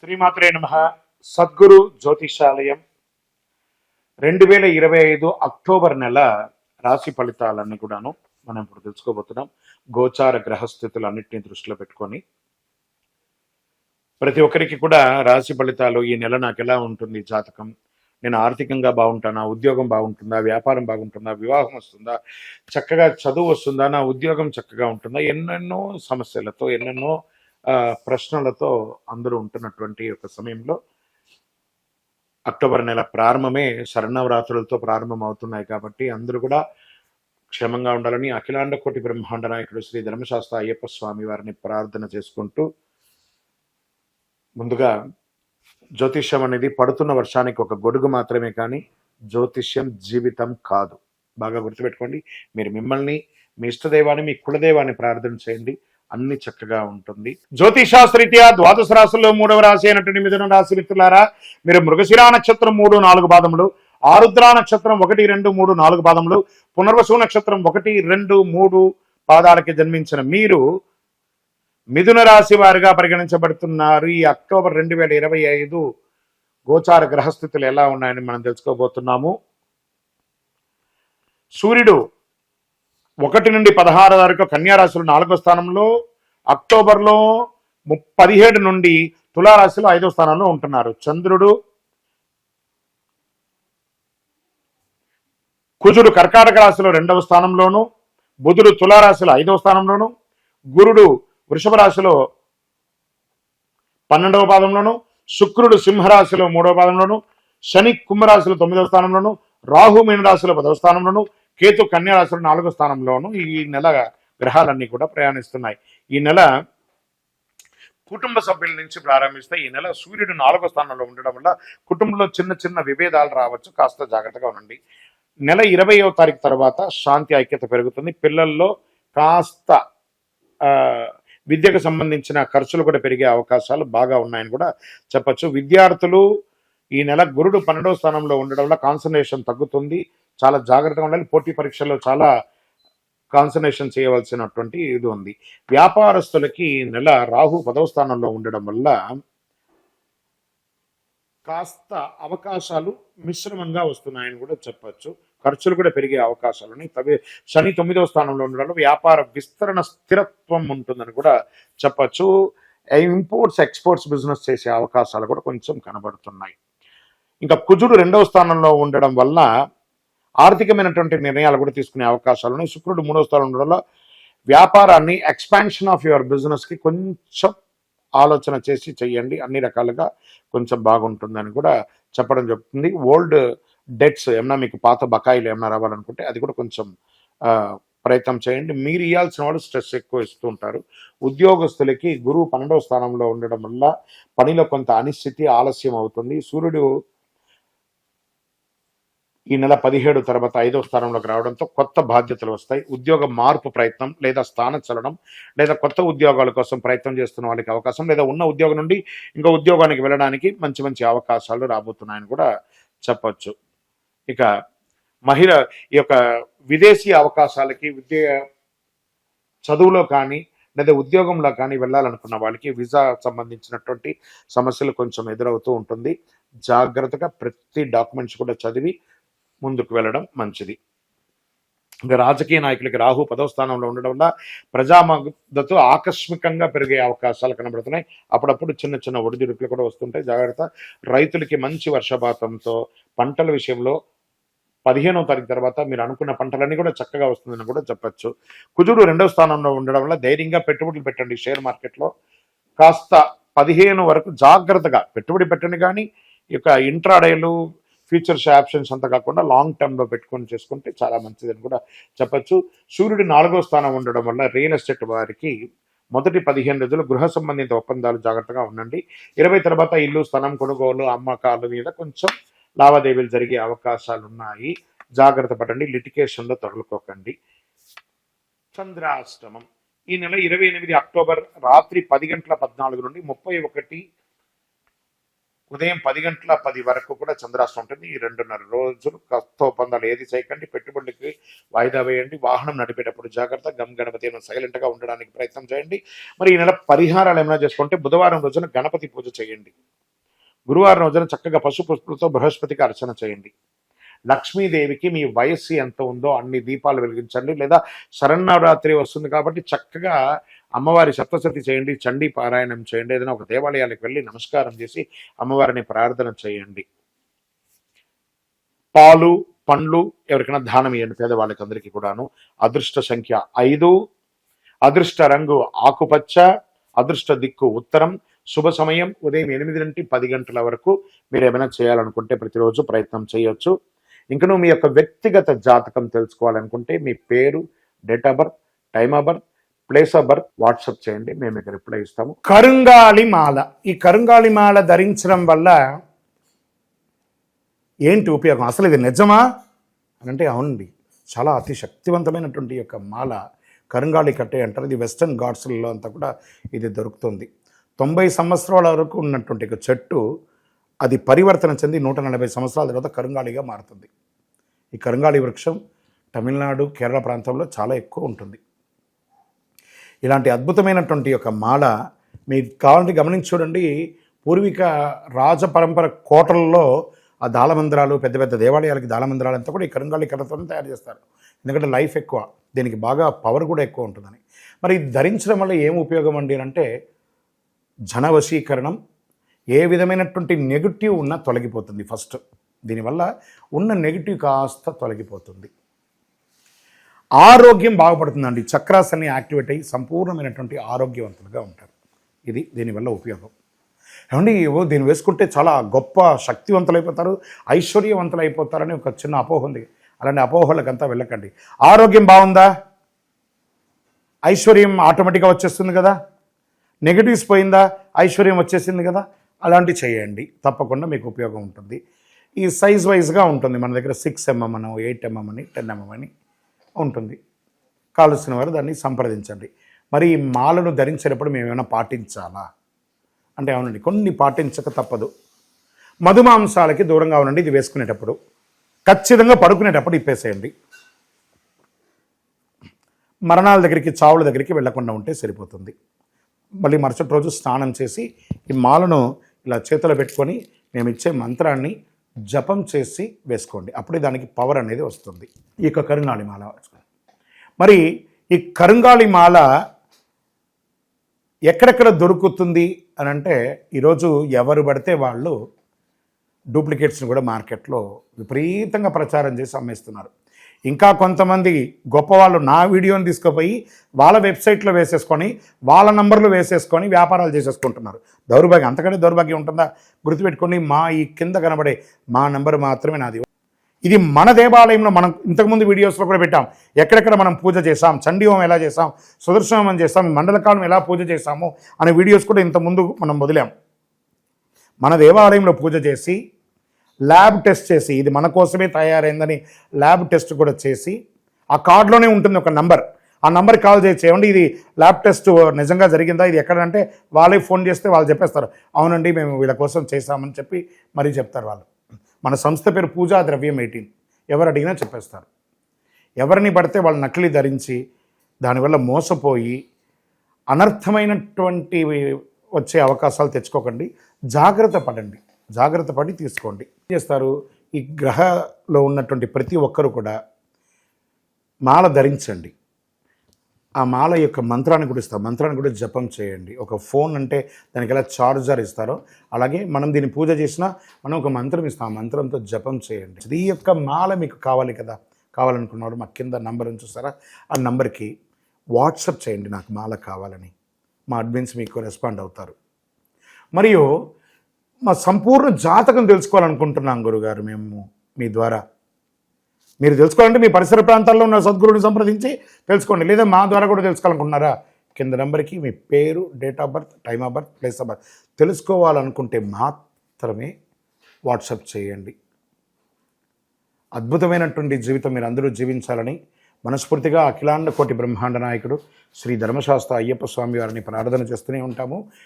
శ్రీమాత్రే నమః. సద్గురు జ్యోతిషాలయం 2025 అక్టోబర్ నెల రాశి ఫలితాలన్నీ కూడాను మనం ఇప్పుడు తెలుసుకోబోతున్నాం. గోచార గ్రహస్థితులు అన్నింటినీ దృష్టిలో పెట్టుకొని ప్రతి ఒక్కరికి కూడా రాశి ఫలితాలు ఈ నెల నాకు ఎలా ఉంటుంది జాతకం, నేను ఆర్థికంగా బాగుంటానా, ఉద్యోగం బాగుంటుందా, వ్యాపారం బాగుంటుందా, వివాహం వస్తుందా, చక్కగా చదువు వస్తుందా, నా ఉద్యోగం చక్కగా ఉంటుందా, ఎన్నెన్నో సమస్యలతో ఎన్నెన్నో ప్రశ్నలతో అందరూ ఉంటున్నటువంటి ఒక సమయంలో అక్టోబర్ నెల ప్రారంభమే శరన్నవరాత్రులతో ప్రారంభం అవుతున్నాయి కాబట్టి అందరూ కూడా క్షేమంగా ఉండాలని అఖిలాండ కోటి బ్రహ్మాండ నాయకుడు శ్రీ ధర్మశాస్త్ర అయ్యప్ప స్వామి వారిని ప్రార్థన చేసుకుంటూ, ముందుగా జ్యోతిష్యం అనేది పడుతున్న వర్షానికి ఒక గొడుగు మాత్రమే, కానీ జ్యోతిష్యం జీవితం కాదు. బాగా గుర్తుపెట్టుకోండి. మీరు మిమ్మల్ని, మీ ఇష్టదైవాన్ని, మీ కులదైవాన్ని ప్రార్థన చేయండి, అన్ని చక్కగా ఉంటుంది. జ్యోతిషాస్త్రీత్యా ద్వాదశ రాశుల్లో 3వ రాశి అయినటువంటి మిథున రాశి మిత్రులారా, మీరు మృగశిరా నక్షత్రం 3-4 పాదములు, ఆరుద్ర నక్షత్రం 1-2-3-4 పాదములు, పునర్వసు నక్షత్రం 1-2-3 పాదాలకి జన్మించిన మీరు మిథున రాశి వారిగా పరిగణించబడుతున్నారు. ఈ అక్టోబర్ 2025 గోచార గ్రహస్థితులు ఎలా ఉన్నాయని మనం తెలుసుకోబోతున్నాము. సూర్యుడు 1-16 వరకు కన్యారాశిలో 4వ స్థానంలో, అక్టోబర్లో 17 నుండి తులారాశిలో 5వ స్థానంలో ఉంటున్నారు. చంద్రుడు, కుజుడు కర్కాటక రాశిలో 2వ స్థానంలోను, బుధుడు తులారాశిలో 5వ స్థానంలోను, గురుడు వృషభ రాశిలో 12వ పాదంలోను, శుక్రుడు సింహరాశిలో 3వ పాదంలోను, శని కుంభరాశిలో 9వ స్థానంలోను, రాహు మీన రాశిలో 10వ స్థానంలోను, కేతు కన్యా రాశిలో 4వ స్థానంలోను ఈ నెల గ్రహాలన్నీ కూడా ప్రయాణిస్తున్నాయి. ఈ నెల కుటుంబ సభ్యుల నుంచి ప్రారంభిస్తే ఈ నెల సూర్యుడు 4వ స్థానంలో ఉండడం వల్ల కుటుంబంలో చిన్న చిన్న విభేదాలు రావచ్చు, కాస్త జాగ్రత్తగా ఉండండి. నెల 20వ తారీఖు తర్వాత శాంతి ఐక్యత పెరుగుతుంది. పిల్లల్లో కాస్త విద్యకు సంబంధించిన ఖర్చులు కూడా పెరిగే అవకాశాలు బాగా ఉన్నాయని కూడా చెప్పచ్చు. విద్యార్థులు ఈ నెల గురుడు 12వ స్థానంలో ఉండడం వల్ల కాన్సన్ట్రేషన్ తగ్గుతుంది, చాలా జాగ్రత్తగా ఉండాలి. పోటీ పరీక్షల్లో చాలా కాన్సన్ట్రేషన్ చేయవలసినటువంటి ఇది ఉంది. వ్యాపారస్తులకి నెల రాహు 10వ స్థానంలో ఉండడం వల్ల కాస్త అవకాశాలు మిశ్రమంగా వస్తున్నాయని కూడా చెప్పచ్చు. ఖర్చులు కూడా పెరిగే అవకాశాలని శని 9వ స్థానంలో ఉండడం వ్యాపార విస్తరణ స్థిరత్వం ఉంటుందని కూడా చెప్పచ్చు. ఇంపోర్ట్స్ ఎక్స్పోర్ట్స్ బిజినెస్ చేసే అవకాశాలు కూడా కొంచెం కనబడుతున్నాయి. ఇంకా కుజుడు 2వ స్థానంలో ఉండడం వల్ల ఆర్థికమైనటువంటి నిర్ణయాలు కూడా తీసుకునే అవకాశాలను, శుక్రుడు 3వ స్థానంలో ఉండడం వల్ల వ్యాపారాన్ని ఎక్స్పాన్షన్ ఆఫ్ యువర్ బిజినెస్కి కొంచెం ఆలోచన చేసి చెయ్యండి, అన్ని రకాలుగా కొంచెం బాగుంటుందని కూడా చెప్పడం చెప్తుంది. ఓల్డ్ డెట్స్ ఏమన్నా, మీకు పాత బకాయిలు ఏమన్నా రావాలనుకుంటే అది కూడా కొంచెం ప్రయత్నం చేయండి. మీరు ఇవ్వాల్సిన వాళ్ళు స్ట్రెస్ ఎక్కువ ఇస్తూ ఉంటారు. ఉద్యోగస్తులకి గురువు 12వ స్థానంలో ఉండడం వల్ల పనిలో కొంత అనిశ్చితి, ఆలస్యం అవుతుంది. సూర్యుడు ఈ నెల 17 తర్వాత 5వ స్థానంలోకి రావడంతో కొత్త బాధ్యతలు వస్తాయి. ఉద్యోగ మార్పు ప్రయత్నం లేదా స్థాన చలనం లేదా కొత్త ఉద్యోగాల కోసం ప్రయత్నం చేస్తున్న వాళ్ళకి అవకాశం, లేదా ఉన్న ఉద్యోగం నుండి ఇంకో ఉద్యోగానికి వెళ్ళడానికి మంచి మంచి అవకాశాలు రాబోతున్నాయని కూడా చెప్పచ్చు. ఇక ఈ యొక్క విదేశీ అవకాశాలకి చదువులో కానీ లేదా ఉద్యోగంలో కానీ వెళ్ళాలనుకున్న వాళ్ళకి వీసా సంబంధించినటువంటి సమస్యలు కొంచెం ఎదురవుతూ ఉంటుంది. జాగ్రత్తగా ప్రతి డాక్యుమెంట్స్ కూడా చదివి ముందుకు వెళ్ళడం మంచిది. ఇంకా రాజకీయ నాయకులకి రాహు 10వ స్థానంలో ఉండడం వల్ల ప్రజా మద్దతు ఆకస్మికంగా పెరిగే అవకాశాలు కనబడుతున్నాయి. అప్పుడప్పుడు చిన్న చిన్న ఒడిదుడుకులు కూడా వస్తుంటాయి, జాగ్రత్త. రైతులకి మంచి వర్షపాతంతో పంటల విషయంలో 15వ తారీఖు తర్వాత మీరు అనుకున్న పంటలన్నీ కూడా చక్కగా వస్తుందని కూడా చెప్పచ్చు. కుజుడు 2వ స్థానంలో ఉండడం వల్ల ధైర్యంగా పెట్టుబడులు పెట్టండి. షేర్ మార్కెట్లో కాస్త 15 వరకు జాగ్రత్తగా పెట్టుబడి పెట్టండి, కానీ ఈ యొక్క ఇంట్రాడేలు, ఫ్యూచర్స్, ఆప్షన్స్ అంతా కాకుండా లాంగ్ టర్మ్లో పెట్టుకొని చేసుకుంటే చాలా మంచిదని కూడా చెప్పచ్చు. సూర్యుడు 4వ స్థానం ఉండడం వల్ల రియల్ ఎస్టేట్ వారికి మొదటి 15 రోజులు గృహ సంబంధిత ఒప్పందాలు జాగ్రత్తగా ఉండండి. 20 తర్వాత ఇల్లు, స్థలం కొనుగోలు, అమ్మకాల మీద కొంచెం లావాదేవీలు జరిగే అవకాశాలు ఉన్నాయి, జాగ్రత్త పడండి. లిటికేషన్లో తగులుకోకండి. చంద్రాష్టమం ఈ నెల 28 అక్టోబర్ రాత్రి 10 గంటల 14 నుండి 31 ఉదయం 10 గంటల 10 వరకు కూడా చంద్రాష్టం ఉంటుంది. ఈ 2.5 రోజులు కొత్త ఒప్పందాలు ఏది చేయకండి, పెట్టుబడులకి వాయిదా వేయండి, వాహనం నడిపేటప్పుడు జాగ్రత్త, గమ్ గణపతి సైలెంట్ గా ఉండడానికి ప్రయత్నం చేయండి. మరి ఈ నెల పరిహారాలు ఏమైనా చేసుకుంటే బుధవారం రోజున గణపతి పూజ చేయండి, గురువారం రోజున చక్కగా పసుపులతో బృహస్పతికి అర్చన చేయండి. లక్ష్మీదేవికి మీ వయస్సు ఎంత ఉందో అన్ని దీపాలు వెలిగించండి, లేదా శరన్నవరాత్రి వస్తుంది కాబట్టి చక్కగా అమ్మవారి సప్తశతి చేయండి, చండీ పారాయణం చేయండి, ఏదైనా ఒక దేవాలయాలకు వెళ్ళి నమస్కారం చేసి అమ్మవారిని ప్రార్థన చేయండి. పాలు పండ్లు ఎవరికైనా దానం ఇవ్వండి పేదవాళ్ళకి అందరికీ కూడాను. అదృష్ట సంఖ్య 5, అదృష్ట రంగు ఆకుపచ్చ, అదృష్ట దిక్కు ఉత్తరం, శుభ సమయం ఉదయం 8 నుండి 10 గంటల వరకు. మీరు ఏమైనా చేయాలనుకుంటే ప్రతిరోజు ప్రయత్నం చేయొచ్చు. ఇంకను మీ యొక్క వ్యక్తిగత జాతకం తెలుసుకోవాలనుకుంటే మీ పేరు, date of birth, time of birth, place of birth WhatsApp చేయండి, మేము మీకు రిప్లై ఇస్తాము. కరుంగాళి మాల, ఈ కరుంగాళి మాల ధరించడం వల్ల ఏంటి ఉపయోగం, అసలు ఇది నిజమా అని అంటే అవునండి, చాలా అతి శక్తివంతమైనటువంటి యొక్క మాల కరుంగాళి కట్టే అంటారు. ఇది వెస్టర్న్ ఘాట్స్లలో అంతా కూడా ఇది దొరుకుతుంది. 90 సంవత్సరాల వరకు ఉన్నటువంటి ఒక చెట్టు అది పరివర్తన చెంది 140 సంవత్సరాల తర్వాత కరుంగాళిగా మారుతుంది. ఈ కరుంగాళి వృక్షం తమిళనాడు, కేరళ ప్రాంతంలో చాలా ఎక్కువ ఉంటుంది. ఇలాంటి అద్భుతమైనటువంటి యొక్క మాల మీకు కావాలంటే గమనించి చూడండి. పూర్వీక రాజ పరంపర కోటలలో ఆ దాళమందిరాలు, పెద్ద పెద్ద దేవాలయాలకి దాళమందిరాలు అంతా కూడా ఈ కరుంగాళి కర్రతో తయారు చేస్తారు. ఎందుకంటే లైఫ్ ఎక్కువ, దీనికి బాగా పవర్ కూడా ఎక్కువ ఉంటుందని. మరి ఇది ధరించడం వల్ల ఏం ఉపయోగం అండి అంటే జనవశీకరణం, ఏ విధమైనటువంటి నెగిటివ్ ఉన్నా తొలగిపోతుంది. ఫస్ట్ దీనివల్ల ఉన్న నెగిటివ్ కాస్త తొలగిపోతుంది. ఆరోగ్యం బాగుపడుతుందండి. చక్రాస్ అన్ని యాక్టివేట్ అయ్యి సంపూర్ణమైనటువంటి ఆరోగ్యవంతులుగా ఉంటారు. ఇది దీనివల్ల ఉపయోగం. ఏమండి దీన్ని వేసుకుంటే చాలా గొప్ప శక్తివంతులు అయిపోతారు, ఐశ్వర్యవంతులు అయిపోతారని ఒక చిన్న అపోహ ఉంది. అలాంటి అపోహలకంతా వెళ్ళకండి. ఆరోగ్యం బాగుందా, ఐశ్వర్యం ఆటోమేటిక్గా వచ్చేస్తుంది కదా. నెగిటివ్స్ పోయిందా, ఐశ్వర్యం వచ్చేసింది కదా. అలాంటివి చేయండి, తప్పకుండా మీకు ఉపయోగం ఉంటుంది. ఈ సైజ్ వైజ్గా ఉంటుంది. మన దగ్గర 6 mm అని, 8 mm అని, 10 mm అని ఉంటుంది. కావలసిన వారు దాన్ని సంప్రదించండి. మరి ఈ మాలను ధరించేటప్పుడు మేము ఏమైనా పాటించాలా అంటే అవునండి, కొన్ని పాటించక తప్పదు. మధుమాంసాలకి దూరంగా ఉండండి. ఇది వేసుకునేటప్పుడు ఖచ్చితంగా పడుకునేటప్పుడు ఇప్పేసేయండి. మరణాల దగ్గరికి, చావుల దగ్గరికి వెళ్లకుండా ఉంటే సరిపోతుంది. మళ్ళీ మరుసటి రోజు స్నానం చేసి ఈ మాలను ఇలా చేతిలో పెట్టుకొని మేము ఇచ్చే మంత్రాన్ని జపం చేసి వేసుకోండి. అప్పుడే దానికి పవర్ అనేది వస్తుంది. ఈ యొక్క కరుంగాళి మాల మరి ఈ కరుంగాళి మాల ఎక్కడెక్కడ దొరుకుతుంది అని అంటే ఈరోజు ఎవరు పడితే వాళ్ళు డూప్లికేట్స్ని కూడా మార్కెట్లో విపరీతంగా ప్రచారం చేసి అమ్మేస్తున్నారు. ఇంకా కొంతమంది గొప్పవాళ్ళు నా వీడియోని తీసుకుపోయి వాళ్ళ వెబ్సైట్లో వేసేసుకొని వాళ్ళ నంబర్లు వేసేసుకొని వ్యాపారాలు చేసేసుకుంటున్నారు. దౌర్భాగ్యం, అంతకంటే దౌర్భాగ్యం ఉంటుందా? గుర్తుపెట్టుకొని మా ఈ కింద కనబడే మా నంబర్ మాత్రమే నాది. ఇది మన దేవాలయంలో మనం ఇంతకుముందు వీడియోస్లో కూడా పెట్టాం. ఎక్కడెక్కడ మనం పూజ చేసాం, చండీ హోమం ఎలా చేసాం, సుదర్శన హోమం చేసాం, మండలకాలం ఎలా పూజ చేసాము అనే వీడియోస్ కూడా ఇంతకుముందు మనం వదిలాం. మన దేవాలయంలో పూజ చేసి ల్యాబ్ టెస్ట్ చేసి ఇది మన కోసమే తయారైందని ల్యాబ్ టెస్ట్ కూడా చేసి ఆ కార్డులోనే ఉంటుంది ఒక నంబర్. ఆ నంబర్కి కాల్ చేయండి, ఇది ల్యాబ్ టెస్ట్ నిజంగా జరిగిందా, ఇది ఎక్కడంటే వాళ్ళే ఫోన్ చేస్తే వాళ్ళు చెప్పేస్తారు, అవునండి మేము వీళ్ళ కోసం చేశామని చెప్పి మరీ చెప్తారు వాళ్ళు. మన సంస్థ పేరు పూజా ద్రవ్యం 18. ఎవరు అడిగినా చెప్పేస్తారు. ఎవరిని పడితే వాళ్ళు నకిలీ ధరించి దానివల్ల మోసపోయి అనర్థమైనటువంటి వచ్చే అవకాశాలు తెచ్చుకోకండి. జాగ్రత్త పడండి, జాగ్రత్త పడి తీసుకోండి. ఏం చేస్తారు, ఈ గ్రహలో ఉన్నటువంటి ప్రతి ఒక్కరు కూడా మాల ధరించండి. ఆ మాల యొక్క మంత్రాన్ని కూడా ఇస్తారు, మంత్రాన్ని కూడా జపం చేయండి. ఒక ఫోన్ అంటే దానికి ఎలా చార్జర్ ఇస్తారో అలాగే మనం దీన్ని పూజ చేసినా మనం ఒక మంత్రం ఇస్తాం, ఆ మంత్రంతో జపం చేయండి. ఈ యొక్క మాల మీకు కావాలి కదా, కావాలనుకున్నవాడు మా కింద నంబర్ చూస్తారా, ఆ నంబర్కి వాట్సాప్ చేయండి నాకు మాల కావాలని. మా అడ్మిన్స్ మీకు రెస్పాండ్ అవుతారు. మరియు మా సంపూర్ణ జాతకం తెలుసుకోవాలనుకుంటున్నాం గురుగారు మేము మీ ద్వారా. మీరు తెలుసుకోవాలంటే మీ పరిసర ప్రాంతాల్లో ఉన్న సద్గురుని సంప్రదించి తెలుసుకోండి, లేదా మా ద్వారా కూడా తెలుసుకోవాలనుకుంటున్నారా, కింద నెంబర్కి మీ పేరు, date of birth, time of birth, place of birth తెలుసుకోవాలనుకుంటే మాత్రమే వాట్సాప్ చేయండి. అద్భుతమైనటువంటి జీవితం మీరు అందరూ జీవించాలని మనస్ఫూర్తిగా అఖిలాండ కోటి బ్రహ్మాండ నాయకుడు శ్రీ ధర్మశాస్త్ర అయ్యప్ప స్వామి వారిని ప్రార్థన చేస్తూనే ఉంటాము.